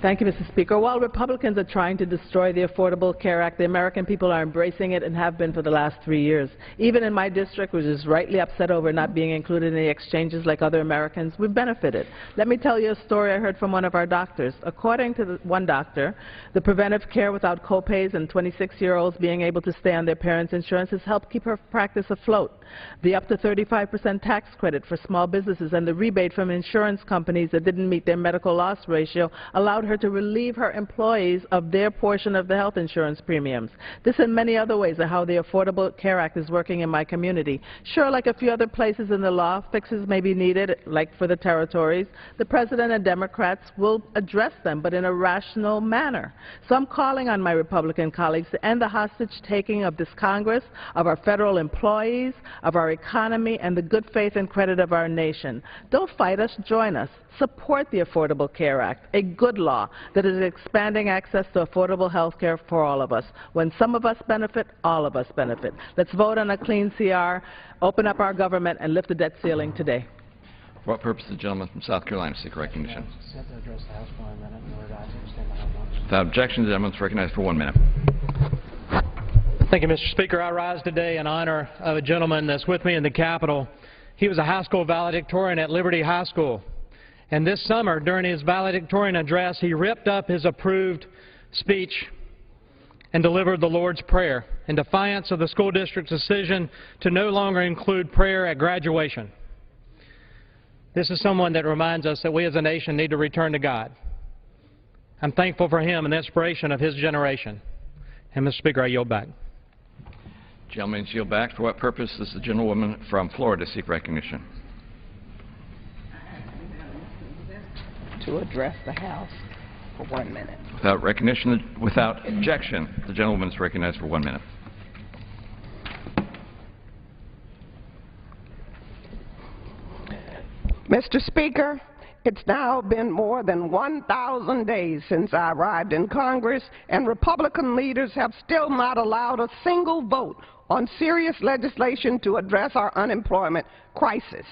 Thank you, Mr. Speaker. While Republicans are trying to destroy the Affordable Care Act, the American people are embracing it and have been for the last 3 years. Even in my district, which is rightly upset over not being included in the exchanges like other Americans, we've benefited. Let me tell you a story I heard from one of our doctors. According to one doctor, the preventive care without copays and 26-year-olds being able to stay on their parents' insurance has helped keep her practice afloat. The up to 35% tax credit for small businesses and the rebate from insurance companies that didn't meet their medical loss ratio allowed her to relieve her employees of their portion of the health insurance premiums. This and many other ways are how the Affordable Care Act is working in my community. Sure, like a few other places in the law, fixes may be needed, like for the territories. The President and Democrats will address them, but in a rational manner. So I'm calling on my Republican colleagues to end the hostage-taking of this Congress, of our federal employees, of our economy, and the good faith and credit of our nation. Don't fight us, join us. Support the Affordable Care Act, a good law that is expanding access to affordable health care for all of us. When some of us benefit, all of us benefit. Let's vote on a clean CR, open up our government, and lift the debt ceiling today. For what purpose does the gentleman from South Carolina seek recognition? Without objection, the gentleman is recognized for 1 minute. Thank you, Mr. Speaker. I rise today in honor of a gentleman that's with me in the Capitol. He was a high school valedictorian at Liberty High School. And this summer, during his valedictorian address, he ripped up his approved speech and delivered the Lord's Prayer in defiance of the school district's decision to no longer include prayer at graduation. This is someone that reminds us that we as a nation need to return to God. I'm thankful for him and the inspiration of his generation. And, Mr. Speaker, I yield back. Gentlemen, yield back. For what purpose does the gentlewoman from Florida seek recognition? To address the House for 1 minute. Without objection, the gentlewoman is recognized for 1 minute. Mr. Speaker, it's now been more than 1,000 days since I arrived in Congress, and Republican leaders have still not allowed a single vote on serious legislation to address our unemployment crisis.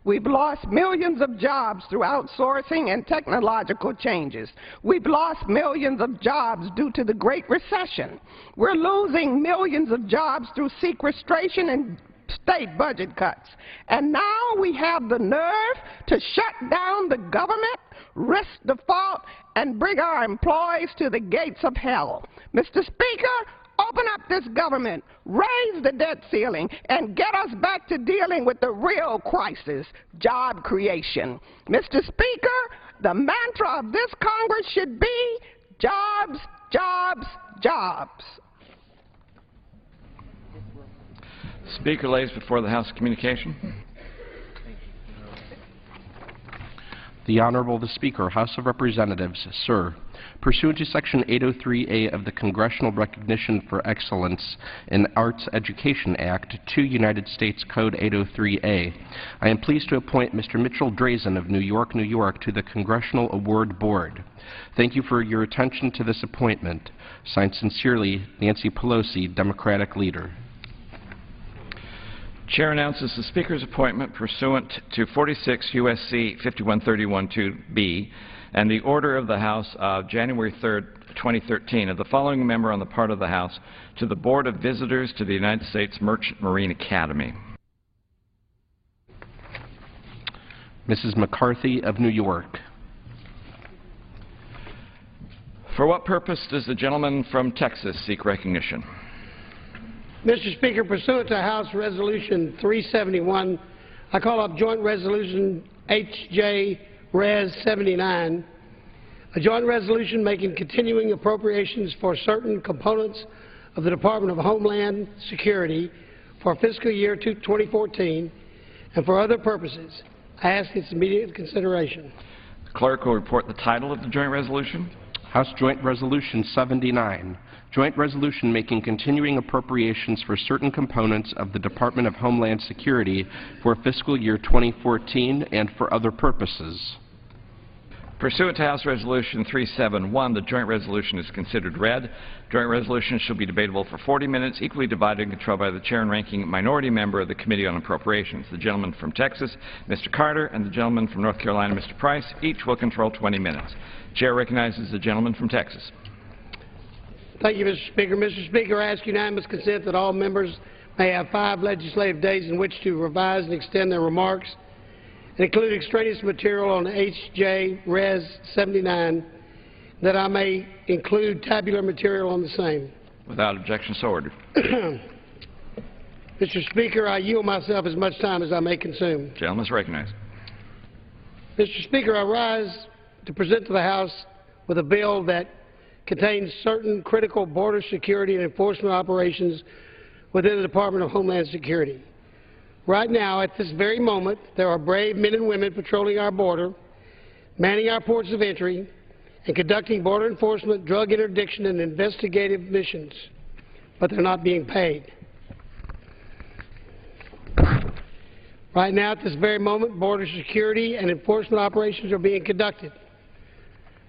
We've lost millions of jobs through outsourcing and technological changes. We've lost millions of jobs due to the Great Recession. We're losing millions of jobs through sequestration and state budget cuts. And now we have the nerve to shut down the government, risk default, and bring our employees to the gates of hell. Mr. Speaker, open up this government, raise the debt ceiling, and get us back to dealing with the real crisis, job creation. Mr. Speaker, the mantra of this Congress should be jobs, jobs, jobs. Speaker lays before the House of Communication. The Honorable the Speaker, House of Representatives. Sir, pursuant to Section 803A of the Congressional Recognition for Excellence in Arts Education Act, 2 United States Code 803A, I am pleased to appoint Mr. Mitchell Drazen of New York, New York to the Congressional Award Board. Thank you for your attention to this appointment. Signed sincerely, Nancy Pelosi, Democratic Leader. Chair announces the Speaker's appointment pursuant to 46 U.S.C. 5131(2)B and the order of the House of January 3, 2013 of the following member on the part of the House to the Board of Visitors to the United States Merchant Marine Academy. Mrs. McCarthy of New York. For what purpose does the gentleman from Texas seek recognition? Mr. Speaker, pursuant to House Resolution 371, I call up Joint Resolution H.J. Res. 79, a joint resolution making continuing appropriations for certain components of the Department of Homeland Security for fiscal year 2014 and for other purposes. I ask its immediate consideration. The clerk will report the title of the joint resolution. House Joint Resolution 79, joint resolution making continuing appropriations for certain components of the Department of Homeland Security for fiscal year 2014 and for other purposes. Pursuant to House Resolution 371, the joint resolution is considered read. Joint resolution shall be debatable for 40 minutes, equally divided and controlled by the chair and ranking minority member of the Committee on Appropriations. The gentleman from Texas, Mr. Carter, and the gentleman from North Carolina, Mr. Price, each will control 20 minutes. Chair recognizes the gentleman from Texas. Thank you, Mr. Speaker. Mr. Speaker, I ask unanimous consent that all members may have 5 legislative days in which to revise and extend their remarks and include extraneous material on H.J. Res. 79, that I may include tabular material on the same. Without objection, so ordered. Mr. Speaker, I yield myself as much time as I may consume. Gentleman is recognized. Mr. Speaker, I rise to present to the House with a bill that contains certain critical border security and enforcement operations within the Department of Homeland Security. Right now, at this very moment, there are brave men and women patrolling our border, manning our ports of entry, and conducting border enforcement, drug interdiction, and investigative missions, but they're not being paid. Right now, at this very moment, border security and enforcement operations are being conducted,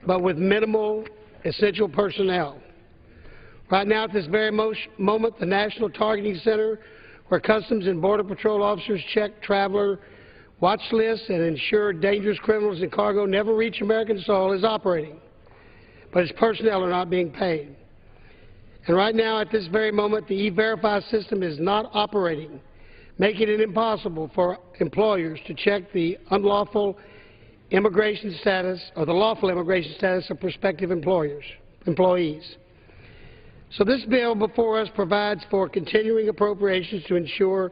but with minimal essential personnel. Right now, at this very moment, the National Targeting Center, where Customs and Border Patrol officers check traveler watch lists and ensure dangerous criminals and cargo never reach American soil, is operating, but its personnel are not being paid. And right now, at this very moment, the E-Verify system is not operating, making it impossible for employers to check the unlawful immigration status or the lawful immigration status of prospective employees. So this bill before us provides for continuing appropriations to ensure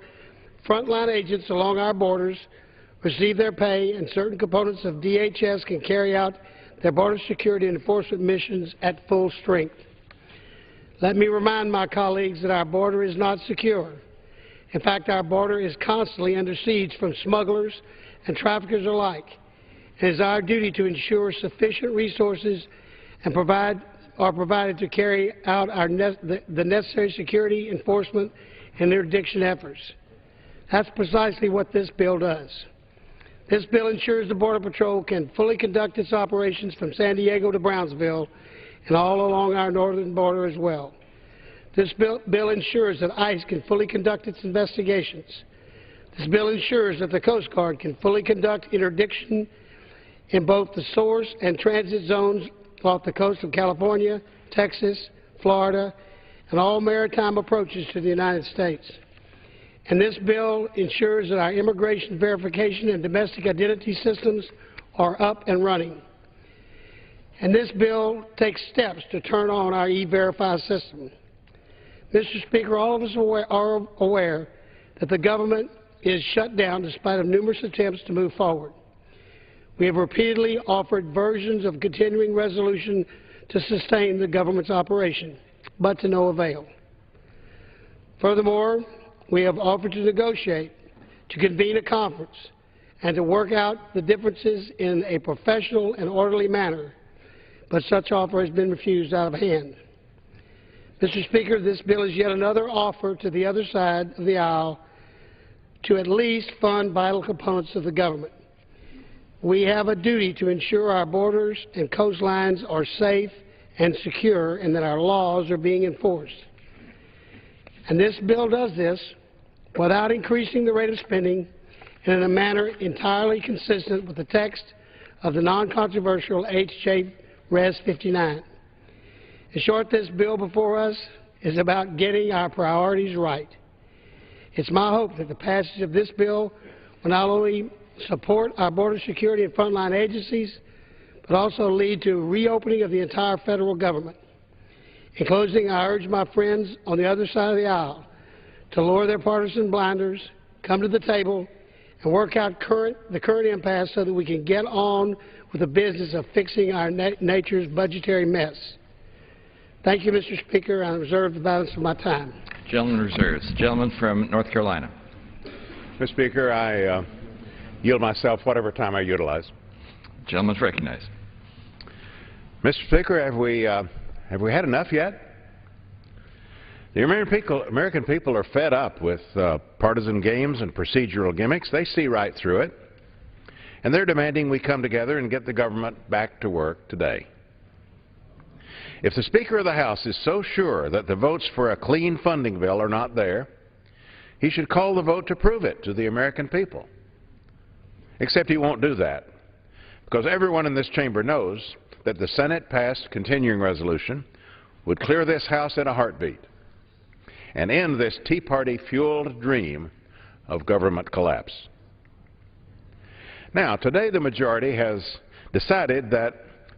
frontline agents along our borders receive their pay and certain components of DHS can carry out their border security and enforcement missions at full strength. Let me remind my colleagues that our border is not secure. In fact, our border is constantly under siege from smugglers and traffickers alike. It is our duty to ensure sufficient resources and are provided to carry out the necessary security, enforcement, and interdiction efforts. That's precisely what this bill does. This bill ensures the Border Patrol can fully conduct its operations from San Diego to Brownsville and all along our northern border as well. This bill ensures that ICE can fully conduct its investigations. This bill ensures that the Coast Guard can fully conduct interdiction in both the source and transit zones off the coast of California, Texas, Florida, and all maritime approaches to the United States. And this bill ensures that our immigration verification and domestic identity systems are up and running. And this bill takes steps to turn on our E-Verify system. Mr. Speaker, all of us are aware that the government is shut down despite of numerous attempts to move forward. We have repeatedly offered versions of continuing resolution to sustain the government's operation, but to no avail. Furthermore, we have offered to negotiate, to convene a conference, and to work out the differences in a professional and orderly manner, but such offer has been refused out of hand. Mr. Speaker, this bill is yet another offer to the other side of the aisle to at least fund vital components of the government. We have a duty to ensure our borders and coastlines are safe and secure and that our laws are being enforced. And this bill does this without increasing the rate of spending and in a manner entirely consistent with the text of the non-controversial H.J. Res. 59. In short, this bill before us is about getting our priorities right. It's my hope that the passage of this bill will not only support our border security and frontline agencies, but also lead to a reopening of the entire federal government. In closing, I urge my friends on the other side of the aisle to lower their partisan blinders, come to the table, and work out the current impasse so that we can get on with the business of fixing our nature's budgetary mess. Thank you, Mr. Speaker. I reserve the balance of my time. Gentleman reserves. Gentleman from North Carolina. Mr. Speaker, I yield myself whatever time I utilize. Gentleman's recognized. Mr. Speaker, have we had enough yet? The American people are fed up with partisan games and procedural gimmicks. They see right through it, and they're demanding we come together and get the government back to work today. If the Speaker of the House is so sure that the votes for a clean funding bill are not there, he should call the vote to prove it to the American people. Except he won't do that, because everyone in this chamber knows that the Senate-passed continuing resolution would clear this House in a heartbeat and end this Tea Party-fueled dream of government collapse. Now, today the majority has decided that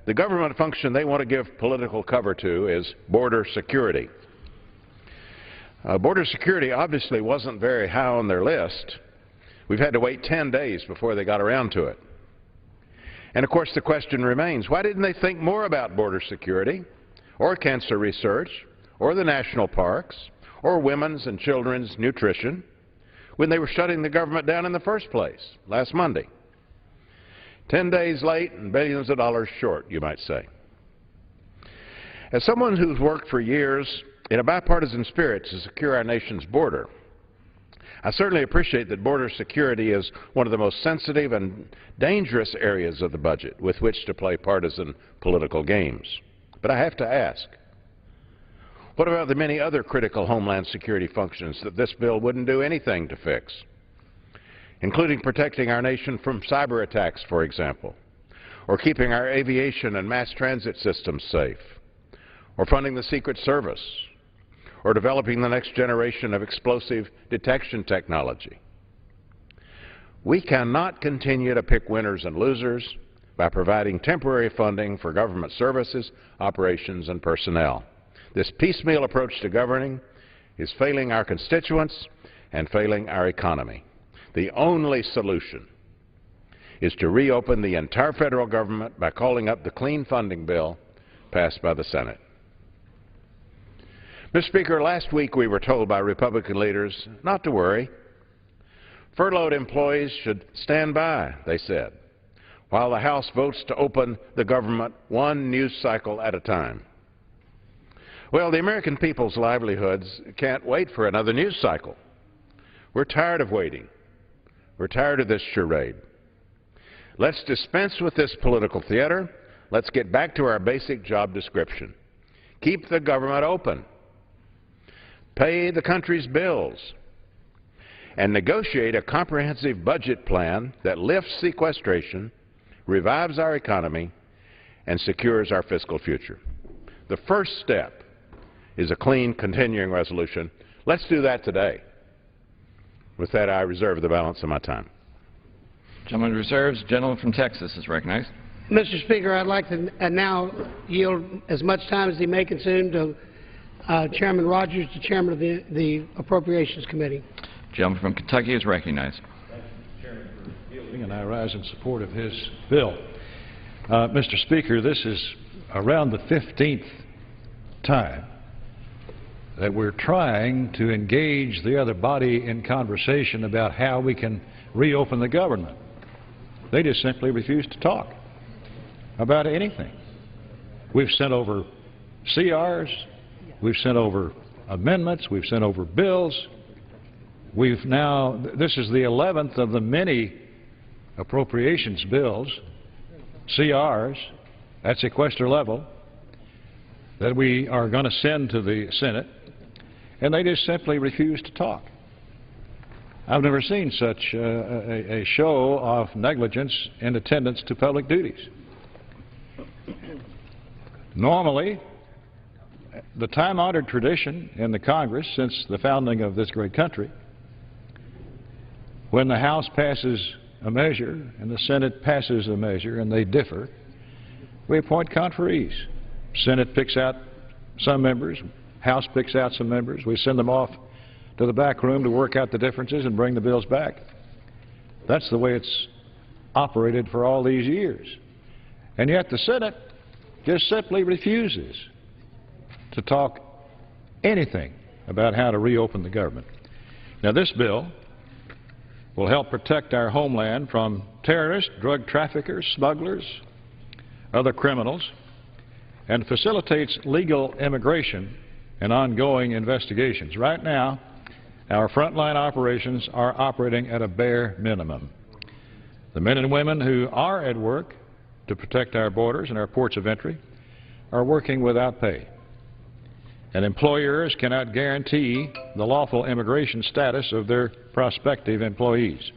the government function they want to give political cover to is border security. Border security obviously wasn't very high on their list. We've had to wait 10 days before they got around to it. And of course the question remains, why didn't they think more about border security, or cancer research, or the national parks, or women's and children's nutrition when they were shutting the government down in the first place last Monday? 10 days late and billions of dollars short, you might say. As someone who's worked for years in a bipartisan spirit to secure our nation's border, I certainly appreciate that border security is one of the most sensitive and dangerous areas of the budget with which to play partisan political games. But I have to ask, what about the many other critical homeland security functions that this bill wouldn't do anything to fix, including protecting our nation from cyber attacks, for example, or keeping our aviation and mass transit systems safe, or funding the Secret Service, or developing the next generation of explosive detection technology? We cannot continue to pick winners and losers by providing temporary funding for government services, operations, and personnel. This piecemeal approach to governing is failing our constituents and failing our economy. The only solution is to reopen the entire federal government by calling up the clean funding bill passed by the Senate. Mr. Speaker, last week we were told by Republican leaders not to worry. Furloughed employees should stand by, they said, while the House votes to open the government one news cycle at a time. Well, the American people's livelihoods can't wait for another news cycle. We're tired of waiting. We're tired of this charade. Let's dispense with this political theater. Let's get back to our basic job description. Keep the government open. Pay the country's bills, and negotiate a comprehensive budget plan that lifts sequestration, revives our economy, and secures our fiscal future. The first step is a clean continuing resolution. Let's do that today. With that, I reserve the balance of my time. Gentleman reserves. Gentleman from Texas is recognized. Mr. Speaker, I'd like to now yield as much time as he may consume to Chairman Rogers, the Chairman of the Appropriations Committee. Gentleman from Kentucky is recognized. Thank you, Mr. Chairman, for yielding, and I rise in support of his bill. Mr. Speaker, this is around the 15th time that we're trying to engage the other body in conversation about how we can reopen the government. They just simply refuse to talk about anything. We've sent over CRs, we've sent over amendments, we've sent over bills. We've now, this is the 11th of the many appropriations bills, CRs, at sequester level, that we are going to send to the Senate, and they just simply refuse to talk. I've never seen such a show of negligence in attendance to public duties. Normally, the time-honored tradition in the Congress since the founding of this great country, when the House passes a measure and the Senate passes a measure and they differ, we appoint conferees. Senate picks out some members, House picks out some members. We send them off to the back room to work out the differences and bring the bills back. That's the way it's operated for all these years. And yet the Senate just simply refuses to talk anything about how to reopen the government. Now, this bill will help protect our homeland from terrorists, drug traffickers, smugglers, other criminals, and facilitates legal immigration and ongoing investigations. Right now, our frontline operations are operating at a bare minimum. The men and women who are at work to protect our borders and our ports of entry are working without pay. And employers cannot guarantee the lawful immigration status of their prospective employees.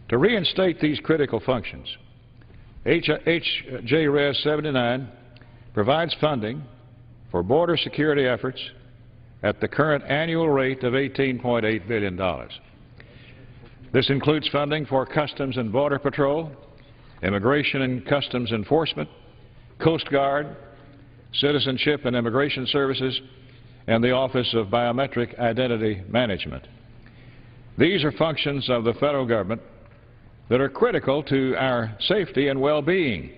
To reinstate these critical functions, H.J.Res. 79 provides funding for border security efforts at the current annual rate of $18.8 billion. This includes funding for Customs and Border Patrol, Immigration and Customs Enforcement, Coast Guard, Citizenship and Immigration Services, and the Office of Biometric Identity Management. These are functions of the federal government that are critical to our safety and well-being.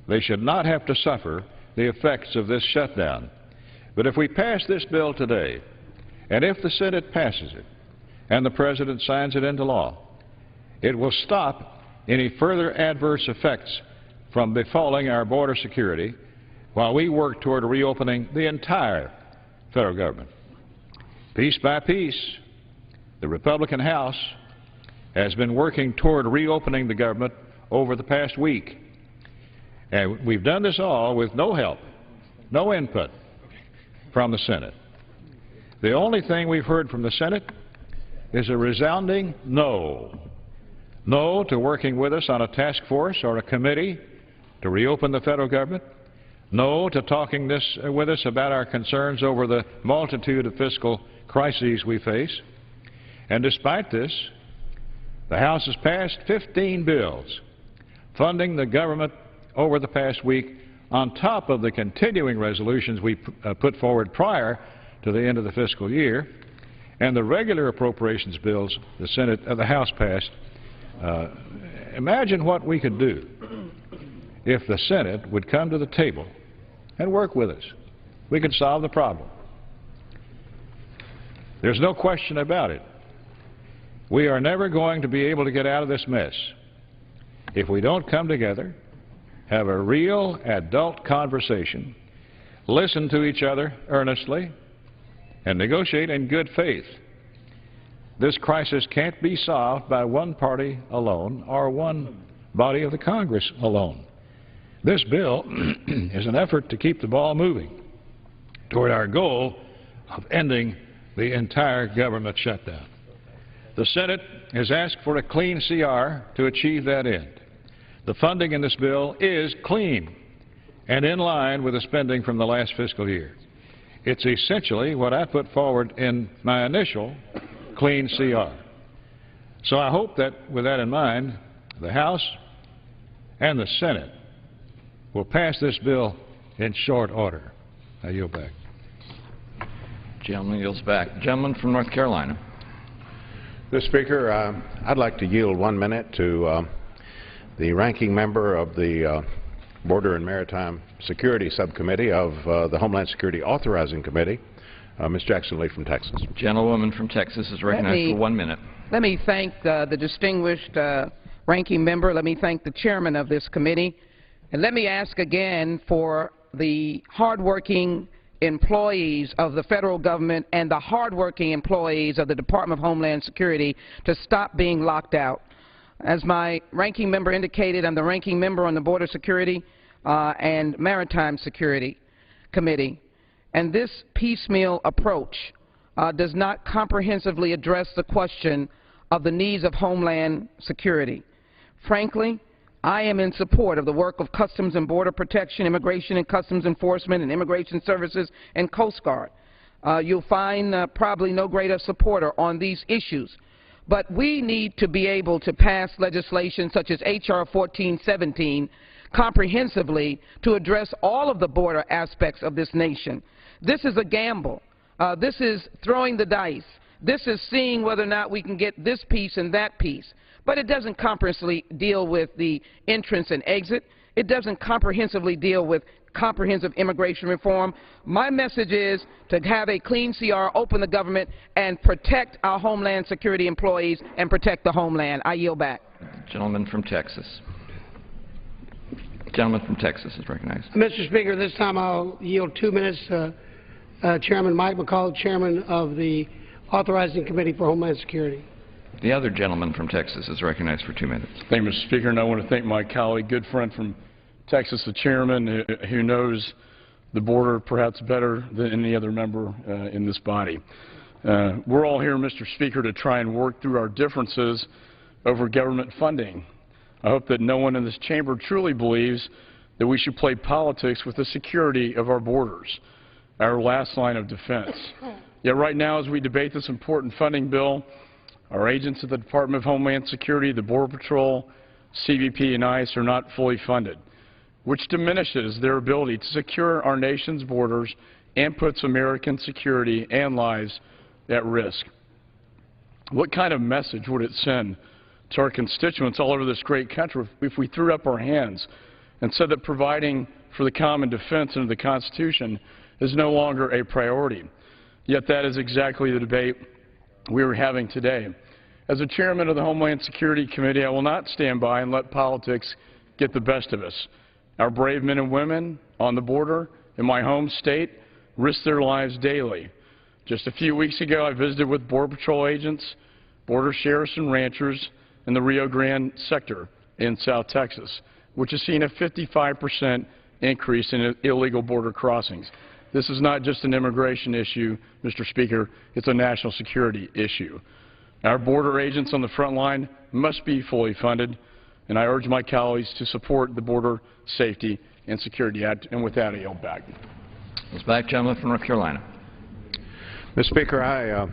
They should not have to suffer the effects of this shutdown. But if we pass this bill today, and if the Senate passes it, and the President signs it into law, it will stop any further adverse effects from befalling our border security while we work toward reopening the entire federal government. Piece by piece, the Republican House has been working toward reopening the government over the past week. And we've done this all with no help, no input from the Senate. The only thing we've heard from the Senate is a resounding no. No to working with us on a task force or a committee to reopen the federal government. No to talking with us about our concerns over the multitude of fiscal crises we face. And despite this, the House has passed 15 bills funding the government over the past week on top of the continuing resolutions we put forward prior to the end of the fiscal year and the regular appropriations bills the House passed. Imagine what we could do if the Senate would come to the table and work with us. We could solve the problem. There's no question about it. We are never going to be able to get out of this mess if we don't come together, have a real adult conversation, listen to each other earnestly, and negotiate in good faith. This crisis can't be solved by one party alone or one body of the Congress alone. This bill is an effort to keep the ball moving toward our goal of ending the entire government shutdown. The Senate has asked for a clean CR to achieve that end. The funding in this bill is clean and in line with the spending from the last fiscal year. It's essentially what I put forward in my initial clean CR. So I hope that, with that in mind, the House and the Senate will pass this bill in short order. I yield back. Gentleman yields back. Gentleman from North Carolina. Mr. Speaker, I'd like to yield 1 minute to the ranking member of the Border and Maritime Security Subcommittee of the Homeland Security Authorizing Committee, Ms. Jackson Lee from Texas. Gentlewoman from Texas is recognized for 1 minute. Let me thank the distinguished ranking member. Let me thank the chairman of this committee. And let me ask again for the hardworking employees of the federal government and the hardworking employees of the Department of Homeland Security to stop being locked out. As my ranking member indicated, I'm the ranking member on the Border Security and Maritime Security Committee. And this piecemeal approach does not comprehensively address the question of the needs of Homeland Security. Frankly, I am in support of the work of Customs and Border Protection, Immigration and Customs Enforcement, and Immigration Services and Coast Guard. You'll find probably no greater supporter on these issues. But we need to be able to pass legislation such as H.R. 1417 comprehensively to address all of the border aspects of this nation. This is a gamble. This is throwing the dice. This is seeing whether or not we can get this piece and that piece. But it doesn't comprehensively deal with the entrance and exit. It doesn't comprehensively deal with comprehensive immigration reform. My message is to have a clean CR, open the government, and protect our Homeland Security employees and protect the homeland. I yield back. Gentleman from Texas. Gentleman from Texas is recognized. Mr. Speaker, this time I'll yield 2 minutes to Chairman Mike McCall, Chairman of the Authorizing Committee for Homeland Security. The other gentleman from Texas is recognized for 2 minutes. Thank you, Mr. Speaker, and I want to thank my colleague, good friend from Texas, the chairman, who knows the border perhaps better than any other member in this body. We're all here, Mr. Speaker, to try and work through our differences over government funding. I hope that no one in this chamber truly believes that we should play politics with the security of our borders, our last line of defense. Yet right now, as we debate this important funding bill, our agents at the Department of Homeland Security, the Border Patrol, CBP, and ICE are not fully funded, which diminishes their ability to secure our nation's borders and puts American security and lives at risk. What kind of message would it send to our constituents all over this great country if we threw up our hands and said that providing for the common defense under the Constitution is no longer a priority? Yet that is exactly the debate we are having today. As a chairman of the Homeland Security Committee, I will not stand by and let politics get the best of us. Our brave men and women on the border in my home state risk their lives daily. Just a few weeks ago, I visited with Border Patrol agents, border sheriffs and ranchers in the Rio Grande sector in South Texas, which has seen a 55% increase in illegal border crossings. This is not just an immigration issue, Mr. Speaker, it's a national security issue. Our border agents on the front line must be fully funded, and I urge my colleagues to support the Border Safety and Security Act. And with that, I yield back. This back gentleman from North Carolina. Mr. Speaker, I